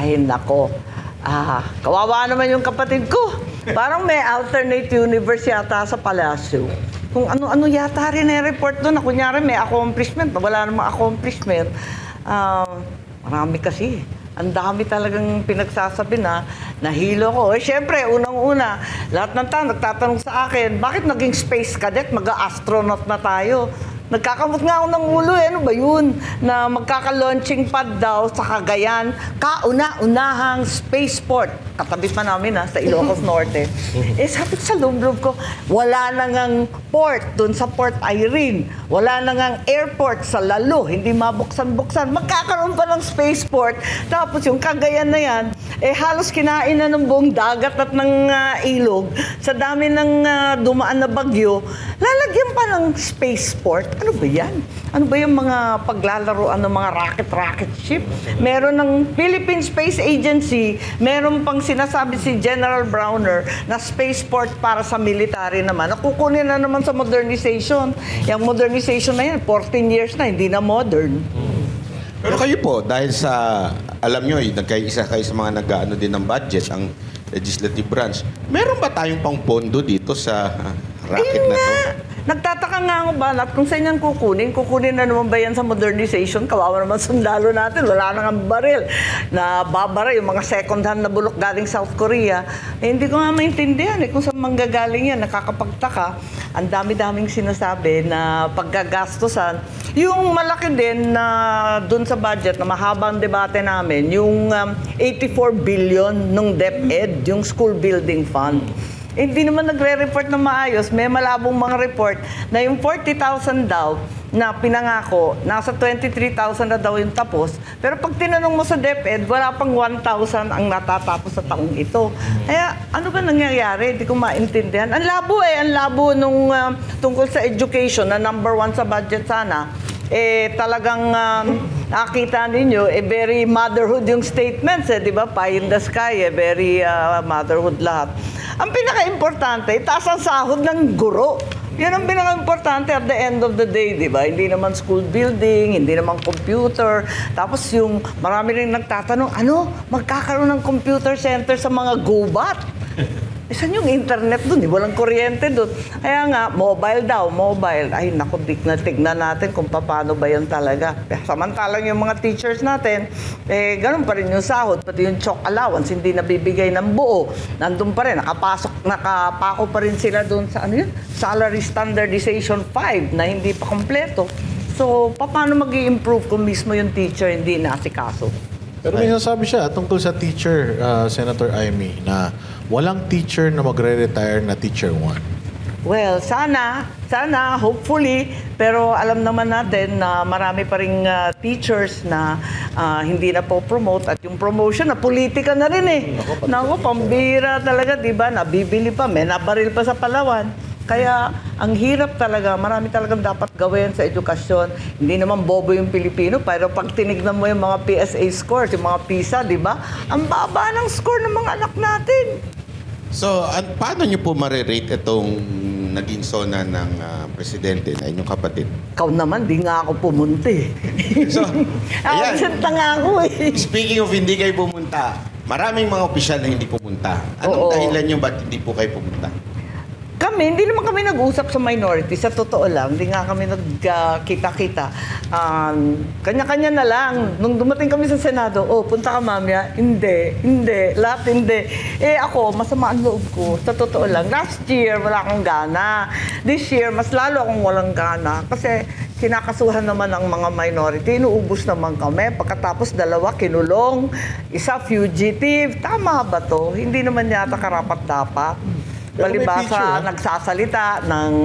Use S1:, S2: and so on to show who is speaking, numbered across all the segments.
S1: Ay, nako. Kawawa naman yung kapatid ko. Parang may alternate universe yata sa palasyo. Kung ano-ano yata rin report doon na kunyari may accomplishment, wala namang accomplishment. Marami kasi. Ang dami talagang pinagsasabi na nahilo ko. Eh, syempre, unang-una, lahat ng tao nagtatanong sa akin, bakit naging space cadet? Mag-astronaut na tayo. Nagkakamot nga ako ng ulo, ano ba yun? Na magkaka-launching pad daw sa Cagayan, kauna-unahang spaceport. Katabi pa namin sa Ilocos Norte. Sabi ko sa loob ko, wala na ngang port doon sa Port Irene. Wala na ngang airport sa Lalo. Hindi mabuksan-buksan. Magkakaroon pa ng spaceport. Tapos yung Cagayan na yan, halos kinain na ng buong dagat at ng ilog. Sa dami ng dumaan na bagyo, lalagyan pa ng spaceport. Ano ba yan? Ano ba yung mga paglalaroan ng mga rocket ship? Meron ng Philippine Space Agency, meron pang sinasabi si General Browner na spaceport para sa military naman. Nakukunin na naman sa modernization. Yung modernization na yan, 14 years na, hindi na modern.
S2: Pero kayo po, dahil sa, alam nyo, nagkaisa kayo sa mga nag-ano din ng budget, ang legislative branch, meron ba tayong pang pondo dito sa rocket na to?
S1: Nagtataka nga ako ba, at kung saan yan kukunin na naman ba yan sa modernization? Kawawa naman sundalo natin, wala na nga baril. Na babara yung mga second hand na bulok galing South Korea. Hindi ko nga maintindihan kung saan manggagaling yan, nakakapagtaka. Ang dami-daming sinasabi na paggagastusan. Yung malaki din na dun sa budget na mahabang debate namin, yung 84 billion ng DepEd, yung school building fund. Hindi naman nagre-report na maayos. May malabong mga report na yung 40,000 daw na pinangako, nasa 23,000 na daw yung tapos. Pero pag tinanong mo sa DepEd, wala pang 1,000 ang natatapos sa taong ito. Kaya ano ba nangyayari? Hindi ko maintindihan. Ang labo nung tungkol sa education na number 1 sa budget sana. Talagang nakita ninyo, very motherhood yung statements, di ba? Pie in the sky, very motherhood lahat. Ang pinaka-importante, taas ang sahod ng guro. Yan ang pinaka-importante at the end of the day, di ba? Hindi naman school building, hindi naman computer. Tapos yung marami rin nagtatanong, magkakaroon ng computer center sa mga gubat? Saan yung internet dun? Walang kuryente dun. Kaya nga, mobile daw, mobile. Ay, naku, tignan natin kung paano ba yan talaga. Samantalang yung mga teachers natin, ganun pa rin yung sahod, pati yung chalk allowance, hindi nabibigay ng buo. Nandun pa rin, nakapako pa rin sila dun sa, salary standardization 5 na hindi pa kompleto. So, paano mag-i-improve kung mismo yung teacher hindi naasikaso?
S3: Pero may nasabi siya tungkol sa teacher, Senator Amy, na walang teacher na magre-retire na teacher 1.
S1: Well, sana, hopefully, pero alam naman natin na marami pa ring teachers na hindi na po promote at yung promotion na politika na rin Naku, pambira talaga, di ba? Nabibili pa, may nabaril pa sa Palawan. Kaya ang hirap talaga, marami talagang dapat gawin sa edukasyon. Hindi naman bobo yung Pilipino, pero pag tinignan mo yung mga PSA scores, yung mga PISA, di ba? Ang baba ng score ng mga anak natin.
S2: So, paano nyo po marirate itong naging sona ng presidente na inyong kapatid?
S1: Ikaw naman, di nga ako pumunta
S2: So, ayan.
S1: Absent na nga ako
S2: Speaking of hindi kayo pumunta, maraming mga opisyal na hindi pumunta. Anong dahilan nyo ba't hindi po kayo pumunta?
S1: Hindi naman kami nag-usap sa minority. Sa totoo lang, hindi nga kami nagkita-kita. Kanya-kanya na lang. Nung dumating kami sa Senado, punta ka mamaya. Hindi. Lahat hindi. Ako, masama ang loob ko. Sa totoo lang. Last year, wala akong gana. This year, mas lalo akong walang gana. Kasi kinakasuhan naman ang mga minority. Inuubos naman kami. Pagkatapos, 2 kinulong. 1 fugitive. Tama ba to? Hindi naman yata karapat-dapat. Palibasa, nagsasalita ng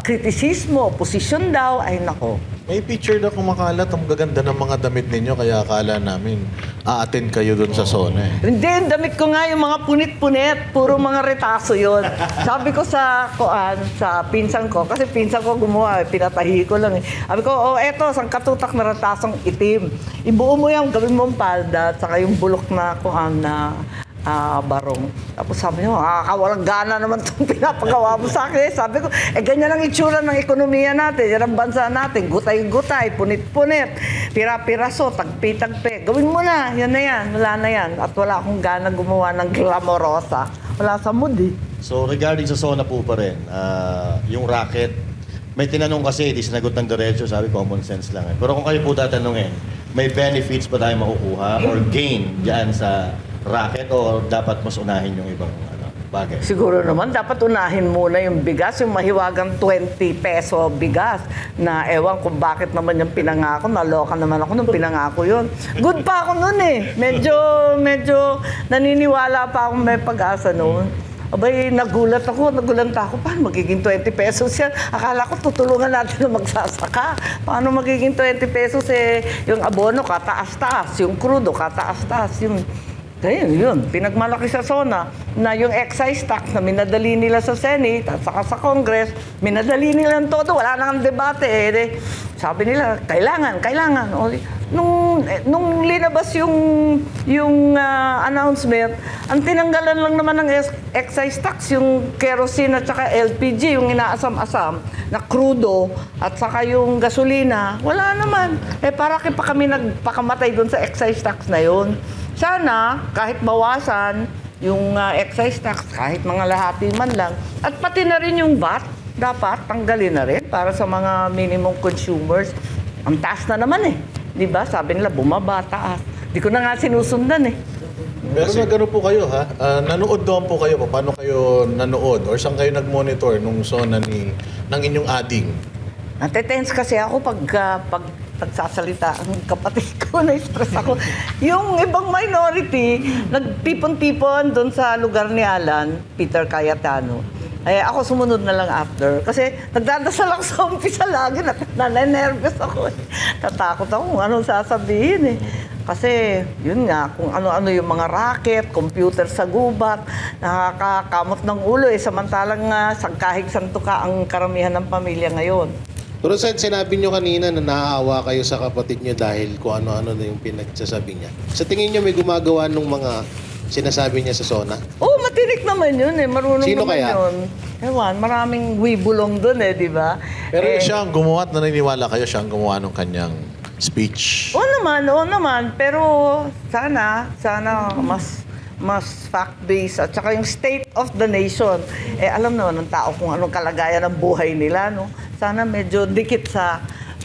S1: kritisismo, oposisyon daw, ay nako.
S3: May picture na kumakalat, ang gaganda ng mga damit ninyo, kaya akala namin a-attend kayo doon sa zona
S1: Hindi, damit ko nga yung mga punit-punit, puro mga retaso yon. Sabi ko sa pinsan ko, kasi pinsan ko gumawa, pinatahi ko lang Sabi ko, eto, sang katutak na retasong itim. Ibuo mo yan, gawin mo ang palda, at saka yung bulok na Barong. Tapos sabi niya, walang gana naman itong pinapagawa mo sa akin. Sabi ko, ganyan ang itsura ng ekonomiya natin. Yan ang bansa natin. Gutay-gutay, punit-punit, pira-piraso, tagpi-tagpi. Gawin mo na. Yan na yan. Wala na yan. At wala akong gana gumawa ng glamorosa. Wala sa mood eh.
S4: So regarding sa SONA po pa rin, yung racket, may tinanong kasi, di sinagot ng diretso, sabi common sense lang. Pero kung kayo po tatanungin, may benefits ba tayo makukuha or gain dyan sa racket o dapat mas unahin yung ibang bagay?
S1: Siguro naman, dapat unahin muna yung bigas, yung mahiwagang 20 peso bigas na ewan kung bakit naman yung pinangako. Naloka naman ako nung pinangako yun. Good pa ako nun eh. Medyo naniniwala pa akong may pag-asa noon. Abay, nagulat ako. Paano magiging 20 pesos yan? Akala ko tutulungan natin na magsasaka. Paano magiging 20 pesos yung abono kataas-taas, yung krudo kataas-taas, yung kaya yun, pinagmalaki sa SONA na yung excise tax na minadali nila sa Senate at saka sa Congress, minadali nila ang todo, wala nang debate sabi nila, kailangan. O, nung linabas yung announcement, ang tinanggalan lang naman ng excise tax, yung kerosene at saka LPG, yung inaasam-asam na crudo at saka yung gasolina, wala naman. Para pa kami nagpakamatay doon sa excise tax na yun. Sana, kahit bawasan yung excise tax, kahit mga lahati man lang, at pati na rin yung VAT, dapat tanggalin na rin para sa mga minimum consumers. Ang taas na naman Di ba? Sabi nila, bumaba, taas. Di ko na nga sinusundan
S3: Pero na gano'n po kayo ha? Nanood doon po kayo. Paano kayo nanood? Or saan kayo nag-monitor nung SONA ng inyong ading?
S1: Natetense kasi ako pag nagsasalita ang kapatid ko, na-stress ako. Yung ibang minority, nagtipon-tipon doon sa lugar ni Alan, Peter Cayetano. Ako sumunod na lang after. Kasi nagdadasal ako sa umpisa lagi, nanenervous ako. Tatakot ako kung anong sasabihin Kasi, yun nga, kung ano-ano yung mga racket, computer sa gubat, nakakakamot ng ulo samantalang sagkahig santuka ang karamihan ng pamilya ngayon.
S5: Pero sinabi nyo kanina na naaawa kayo sa kapatid nyo dahil kung ano-ano na yung pinagsasabi niya. Sa tingin nyo may gumagawa nung mga sinasabi niya sa SONA?
S1: Oo, matinik naman yun Marunong
S5: Sino
S1: naman
S5: kaya?
S1: yun. Ewan, maraming wibulong dun di ba?
S3: Pero siya ang gumawa at naniniwala kayo siya ang gumawa ng kanyang speech.
S1: Oo naman. Pero sana mas fact-based at saka yung state of the nation. Alam naman ng tao kung anong kalagayan ng buhay nila, no? Sana medyo dikit sa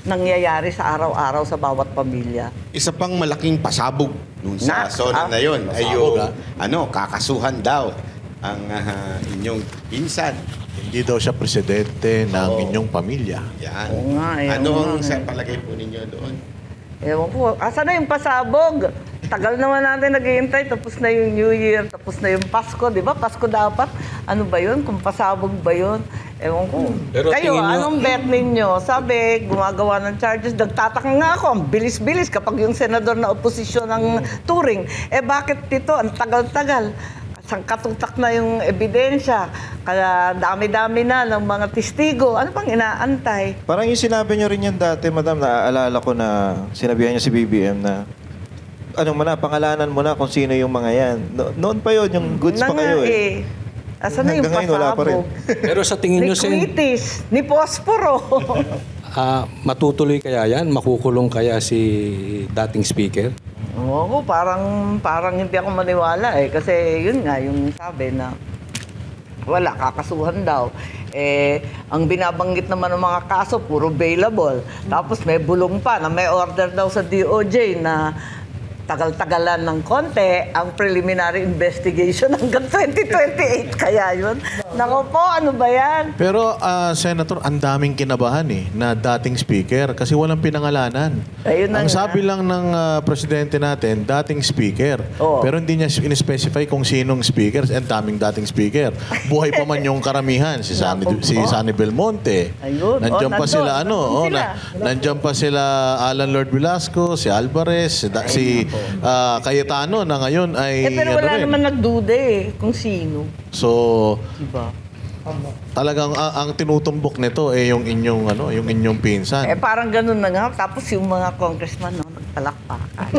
S1: nangyayari sa araw-araw sa bawat pamilya.
S2: Isa pang malaking pasabog dun sa SONA na yun ay yung kakasuhan daw ang inyong pinsan.
S3: Hindi daw siya presidente ng inyong pamilya.
S2: Yan.
S1: Oo nga,
S2: Ano
S1: oo
S2: ang
S1: nga.
S2: sa palagay po ninyo doon?
S1: Ewan po, asa na yung pasabog? Tagal naman natin naghihintay, tapos na yung New Year, tapos na yung Pasko, di ba? Pasko dapat. Ano ba yun? Kung pasabog ba yun? Ewan ko.
S6: Pero
S1: Kayo,
S6: tingin nyo-
S1: anong bet ninyo? Sabi, gumagawa ng charges. Nagtataka nga ako, ang bilis-bilis kapag yung senador na oposisyon ng Turing. Bakit dito? Ang tagal-tagal. Sangkatutak na yung ebidensya. Kaya dami-dami na ng mga testigo. Ano pang inaantay?
S7: Parang yung sinabi nyo rin yan dati, madam, naaalala ko na sinabihan niya si BBM na pangalanan mo na kung sino yung mga yan. Noon pa yun, yung goods pa kayo
S1: Asan na yung
S7: Hanggang ngayon, wala pa rin.
S1: pasabog?
S6: Pero sa tingin nyo, Sen,
S1: Liquitis, ni Posporo.
S6: matutuloy kaya yan? Makukulong kaya si dating speaker?
S1: Oo, parang hindi ako maniwala kasi yun nga yung sabi na wala, kakasuhan daw. Ang binabanggit naman ng mga kaso, puro bailable. Tapos may bulong pa na may order daw sa DOJ na tagal-tagalan ng konti ang preliminary investigation hanggang 2028. Kaya yun. Nako po, ano ba yan?
S3: Pero, Senator, ang daming kinabahan na dating speaker kasi walang pinangalanan.
S1: Ayun na
S3: Ang
S1: nga.
S3: sabi lang ng presidente natin, dating speaker.
S1: Oo.
S3: Pero hindi niya in-specify kung sinong speaker. Ang daming dating speaker. Buhay pa man yung karamihan. Si Sunny Belmonte.
S1: Ayun.
S3: Nandiyan pa
S1: Nandun.
S3: sila,
S1: Nandun sila.
S3: nandiyan pa sila Alan Lord Velasco, si Alvarez, si Cayetano na ngayon ay
S1: Pero wala
S3: rin.
S1: naman nagduda kung sino.
S3: So,
S1: Diba?
S3: talagang ang tinutumbok nito yung inyong pinsan.
S1: Parang ganun na nga. Tapos yung mga congressman, nagpalakpakan.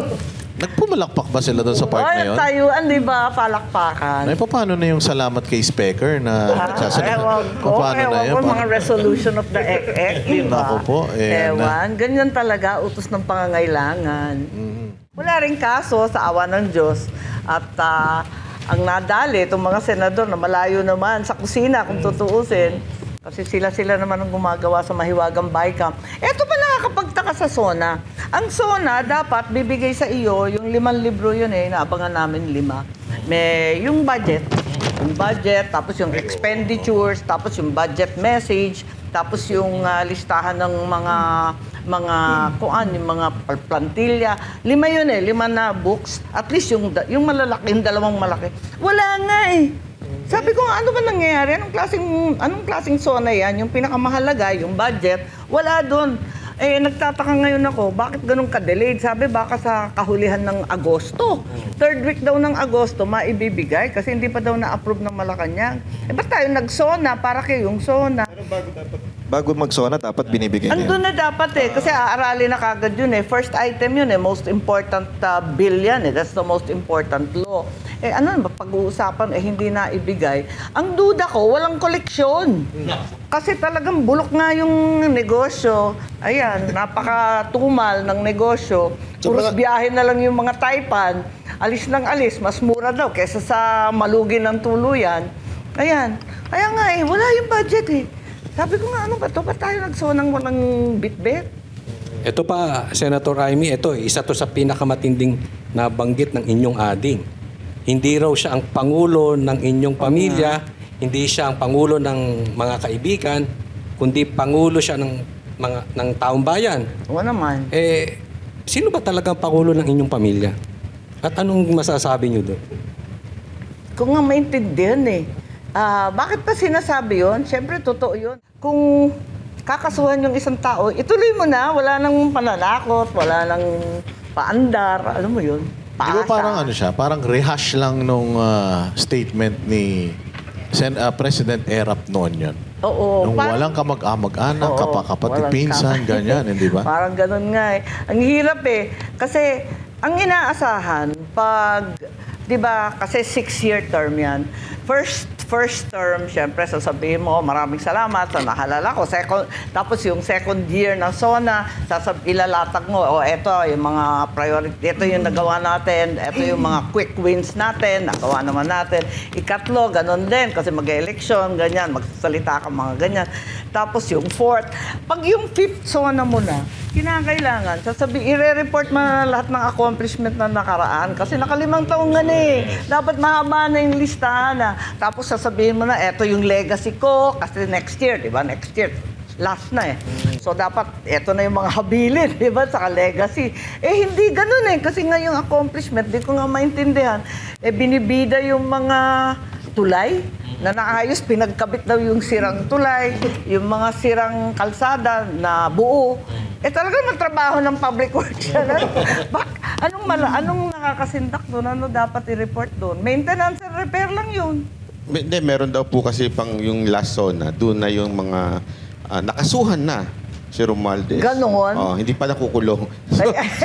S3: Nagpumalakpak ba sila doon sa part na yun?
S1: Tayuan, di ba? Palakpakan.
S3: Ay, paano na yung salamat kay Speaker na nagsasalita?
S1: Ewan ko,
S3: Paano na yun?
S1: mga resolution of the EC, di ba?
S3: Ako po,
S1: Ewan, ganyan talaga, utos ng pangangailangan. Wala rin kaso sa awa ng Diyos. At ang nadali, itong mga senador na malayo naman sa kusina, kung tutuusin, kasi sila naman ang gumagawa sa Mahiwagang BICAM. Eto pa nakakapagtaka sa SONA. Ang SONA dapat bibigay sa iyo, yung 5 libro yun naabangan namin 5. May yung budget, tapos yung expenditures, tapos yung budget message, tapos yung listahan ng mga yung mga plantilla. 5 yun 5 na books. At least yung malalaki, yung 2 malaki. Wala nga Sabi ko, ano ba nangyayari? Anong klaseng SONA yan? Yung pinakamahalaga, yung budget, wala doon. Nagtataka ngayon ako, bakit ganun ka-delayed? Sabi, baka sa kahulihan ng Agosto. 3rd week daw ng Agosto, maibibigay kasi hindi pa daw na-approve ng Malacanang. Ba't tayo nag-SONA? Para kayong SONA.
S7: Bago mag-SONA, dapat binibigay na yun.
S1: Andun na dapat kasi aaralin na kagad yun First item yun most important bill yan That's the most important law. Ano ba pag-uusapan hindi na ibigay. Ang duda ko, walang koleksyon. Kasi talagang bulok nga yung negosyo. Ayan, napakatumal ng negosyo.
S5: So,
S1: Puros biyahe na lang yung mga Taipan. Alis ng alis, mas mura daw kesa sa malugi ng tuluyan. Ayan. Kaya nga wala yung budget Sabi ko nga, ano ba ito? Ba't tayo nagsonang walang bit-bit?
S6: Ito pa, Senator Amy, ito, isa to sa pinakamatinding nabanggit ng inyong ading. Hindi raw siya ang pangulo ng inyong pamilya, hindi siya ang pangulo ng mga kaibigan, kundi pangulo siya ng taong bayan.
S1: Oo naman.
S6: Sino ba talaga ang pangulo ng inyong pamilya? At anong masasabi niyo doon?
S1: Kung nga maintindihan bakit pa sinasabi yun? Siyempre, totoo yun. Kung kakasuhan yung isang tao, ituloy mo na. Wala nang pananakot, wala nang paandar. Alam mo yun?
S3: Di ba parang siya? Parang rehash lang nung statement ni President Erap noon yun.
S1: Oo.
S3: Nung walang kamag-anak, kapatid,
S1: walang
S3: pinsan, ganyan, di ba?
S1: Parang ganun nga Ang hirap Kasi ang inaasahan, di ba, kasi 6-year term yan. First term, syempre, sasabihin mo, maraming salamat sa nahalala ko. Tapos yung second year ng SONA, ilalatag mo, eto yung mga priority, ito yung nagawa natin, eto yung mga quick wins natin, nagawa naman natin. Ikatlo, ganun din, kasi mag-election, ganyan, magsasalita ka mga ganyan. Tapos yung fourth, pag yung fifth SONA mo na, kinakailangan, i-report mo na lahat ng accomplishment na nakaraan. Kasi 5 taong nga dapat mahaba na yung listahan Tapos sasabihin mo na, eto yung legacy ko, kasi next year, di ba? Next year, last na So dapat, eto na yung mga habilin, di ba? Saka legacy. Hindi ganun kasi nga yung accomplishment, di ko nga maintindihan. Binibida yung mga tulay na naayos, pinagkabit daw yung sirang tulay, yung mga sirang kalsada na buo. Talagang trabaho ng public works yan. Anong nakakasindak doon? Ano dapat i-report doon? Maintenance and repair lang yun.
S2: Hindi, meron daw po kasi pang yung last SONA, doon na yung mga nakasuhan na si Romualdez.
S1: Ganon?
S2: Hindi pa nakukulong.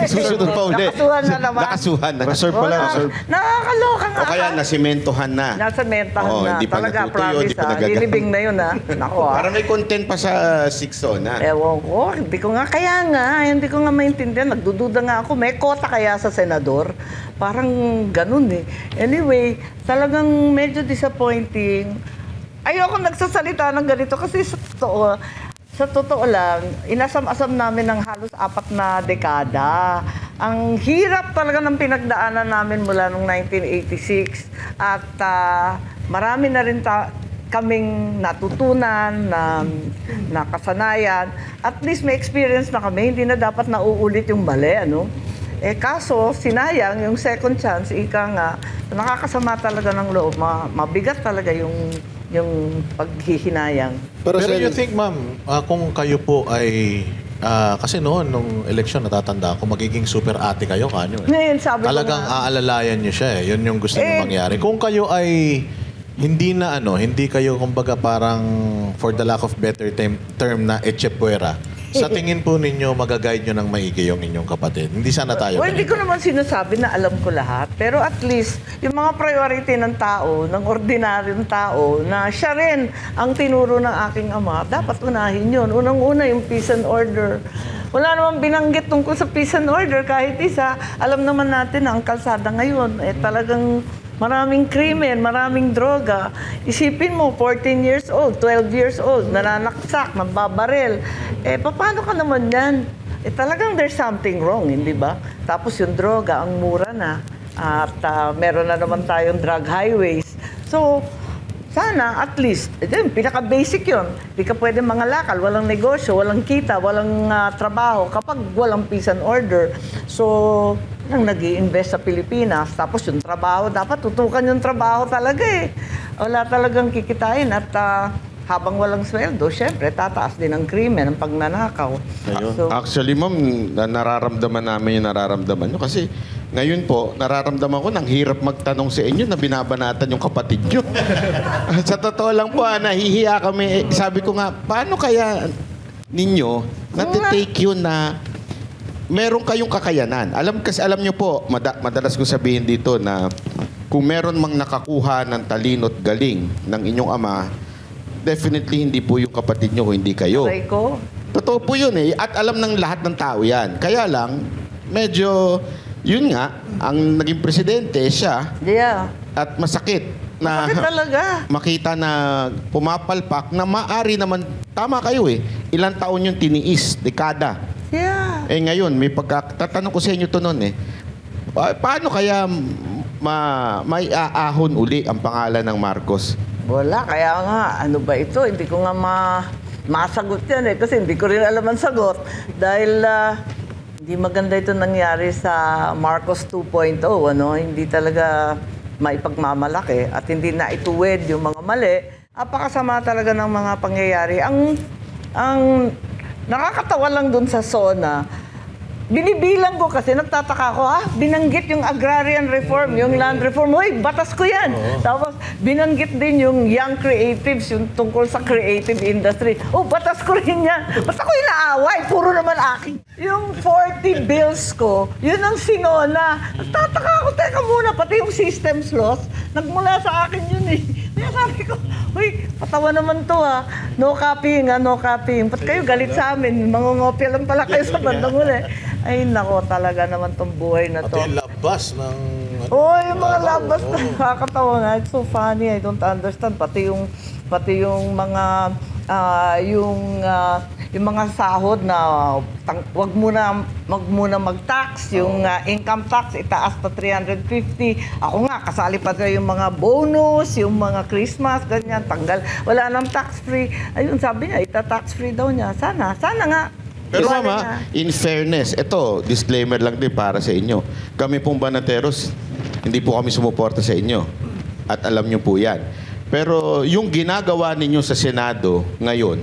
S2: Susunod pa uli.
S1: Nakasuhan na naman.
S2: Nakasuhan na.
S7: Reserve pala, reserve.
S1: Nakakaloka nga.
S2: O kaya nasimentohan na.
S1: Nasementahan na.
S2: Hindi pa
S1: Talaga,
S2: natutuyo,
S1: promise
S2: hindi pa nagagamit.
S1: Lilibing na yun Nako
S2: Para may content pa sa 6 SONA.
S1: Ewan ko, hindi ko nga maintindihan. Nagdududa nga ako, may kota kaya sa senador? Parang ganun Anyway, talagang medyo disappointing. Ayoko nagsasalita ng ganito kasi sa totoo lang, inasam-asam namin ng halos 4 na dekada. Ang hirap talaga ng pinagdaanan namin mula noong 1986 at marami na rin kaming natutunan, na kasanayan. At least may experience na kami, hindi na dapat nauulit yung mali, kaso, sinayang yung second chance, nakakasama talaga ng loob. Mabigat talaga yung paghihinayang.
S3: Pero you think, ma'am, kung kayo po ay kasi noon, nung eleksyon, natatanda ako, magiging super ate kayo kanyo
S1: Ngayon, sabi ko
S3: Talagang
S1: nga.
S3: aalalayan nyo siya Yun yung gusto nyo mangyari. Kung kayo ay hindi kayo kumbaga parang for the lack of better term na echepuera Sa tingin po ninyo, magaguide nyo ng maigi yung inyong kapatid. Hindi sana tayo.
S1: Well, hindi ko naman sinasabi na alam ko lahat. Pero at least, yung mga priority ng tao, ng ordinaryong tao, na siya rin ang tinuro ng aking ama, dapat unahin yun. Unang-una yung peace and order. Wala namang binanggit tungkol sa peace and order kahit isa. Alam naman natin na ang kalsada ngayon, talagang maraming krimen, maraming droga. Isipin mo, 14 years old, 12 years old, nananaksak, nababaril. Paano ka naman yan? Talagang there's something wrong, hindi ba? Tapos yung droga, ang mura na. At meron na naman tayong drug highways. So, sana at least, pinaka-basic yun. Hindi ka pwede mangalakal, walang negosyo, walang kita, walang trabaho kapag walang peace and order. So, nang nag-i-invest sa Pilipinas, tapos yung trabaho, dapat tutukan yung trabaho talaga eh. Wala talagang kikitain at habang walang sweldo, syempre, tataas din ang krimen, ang pagnanakaw. So,
S2: Actually, ma'am, nararamdaman namin yung nararamdaman nyo. Kasi ngayon po, nararamdaman ko nang hirap magtanong sa inyo na binabanatan yung kapatid nyo. Sa totoo lang po, nahihiya kami. Sabi ko nga, paano kaya ninyo natitake yun na meron kayong kakayanan? Alam nyo po, madalas ko sabihin dito na kung meron mang nakakuha ng talino't galing ng inyong ama, definitely hindi po yung kapatid nyo, hindi kayo.
S1: aray ko.
S2: Totoo po yun eh. At alam ng lahat ng tao yan. Kaya lang, medyo, yun nga, ang naging presidente siya
S1: Yeah.
S2: at masakit na
S1: Bakit talaga?
S2: makita na pumapalpak na maari naman, tama kayo eh, ilang taon yung tiniis, dekada.
S1: Yeah.
S2: Ngayon, may tatanong ko sa inyo to noon eh, paano kaya may aahon uli ang pangalan ng Marcos?
S1: Wala, kaya nga, ano ba ito? Hindi ko nga masagot yan eh, kasi hindi ko rin alam ang sagot. Dahil hindi maganda ito nangyari sa Marcos 2.0, ano? Hindi talaga maipagmamalaki at hindi na ituwid yung mga mali. Apakasama talaga ng mga pangyayari. Ang nakakatawa lang dun sa SONA, binibilang ko kasi, nagtataka ko, binanggit yung agrarian reform, yung land reform. Hoy, batas ko yan. Tapos, binanggit din yung young creatives, yung tungkol sa creative industry. Oh, batas ko rin yan. Ba't ako inaaway? Puro naman akin. Yung 40 bills ko, yun ang sinona. Nagtataka ako, teka muna, pati yung systems laws, nagmula sa akin yun eh. Kaya sabi ko, uy, patawa naman to No copying no copying. Ba't kayo galit sa amin? Mangungopia lang pala kayo sa bandang uli. Ay, nako, talaga naman tong buhay na to.
S3: Pati yung labas ng...
S1: Oh, yung mga labas na nakakatawa nga. It's so funny. I don't understand. Pati yung mga yung mga sahod na wag muna mag-tax, yung income tax itaas pa 350. Ako nga kasali pa yung mga bonus, yung mga Christmas, ganyan, tanggal. Wala nang tax free. Ayun, sabi niya, ita-tax free daw niya. Sana nga.
S2: Pero
S1: Iwanan
S2: mama,
S1: na.
S2: in fairness, ito, disclaimer lang din para sa inyo. Kami pong Banateros, hindi po kami sumuporta sa inyo. At alam nyo po yan. Pero yung ginagawa ninyo sa Senado ngayon,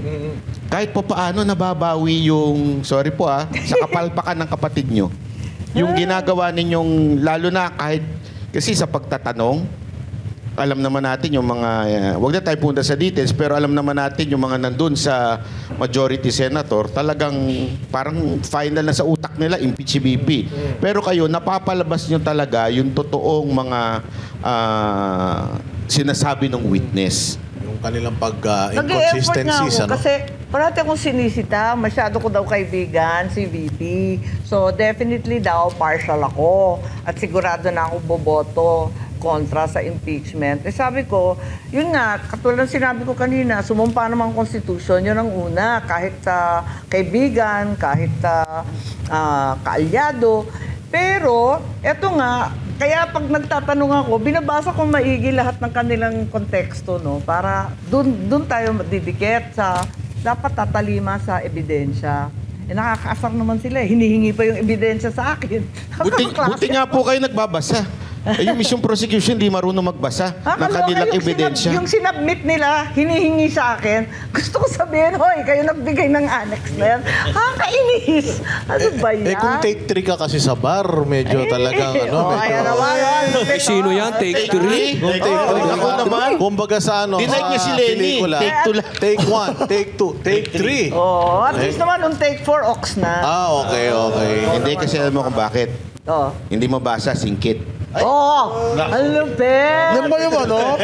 S2: kahit pa paano nababawi yung, sorry po sa kapalpakan ng kapatid nyo. Yung ginagawa ninyong, lalo na kahit, kasi sa pagtatanong, alam naman natin yung mga, wag na tayo punta sa details, pero alam naman natin yung mga nandun sa majority senator, talagang parang final na sa utak nila, impeach si BP. Pero kayo, napapalabas nyo talaga yung totoong mga sinasabi ng witness.
S3: Yung kanilang
S1: Nag-e-effort nga
S3: pag-inconsistencies,
S1: ako kasi parati akong sinisita, masyado ko daw kaibigan si VP. So definitely daw partial ako at sigurado na ako boboto kontra sa impeachment. Sabi ko, yun nga, katulad ng sinabi ko kanina, sumumpa naman ang Constitution, yun ang una, kahit kaibigan, kahit kaalyado. Pero, eto nga, kaya pag nagtatanong ako, binabasa ko maigi lahat ng kanilang konteksto, no? Para dun tayo didikit sa, dapat tatalima sa ebidensya. Nakakaasar naman sila. Hinihingi pa yung ebidensya sa akin.
S2: Buti nga po kayo nagbabasa. Yung mission prosecution, di marunong magbasa ng
S1: Kaloka,
S2: kanilang
S1: yung
S2: ebidensya.
S1: yung sinubmit nila, hinihingi sa akin. Gusto ko sabihin, hoy, kayo nagbigay ng annex na yan. Kainis. Ano ba yan?
S3: Eh kung take 3 ka kasi sa bar, medyo talagang
S1: Ayan naman.
S6: Eh, sino yan? Take 3?
S3: Kung take
S2: Oo,
S3: 3
S2: ako naman.
S3: Kumbaga sa
S2: Denied niya si Lenny.
S3: pelikula,
S2: Take 2 lang.
S3: Take 1, take 2, take 3.
S1: Oh, at least naman nung take 4 ox na.
S3: Okay.
S2: Hindi kasi alam mo kung bakit.
S1: Oh.
S2: Hindi mabasa, singkit.
S1: Oh, ang lupit.
S3: Yan ba yung ano?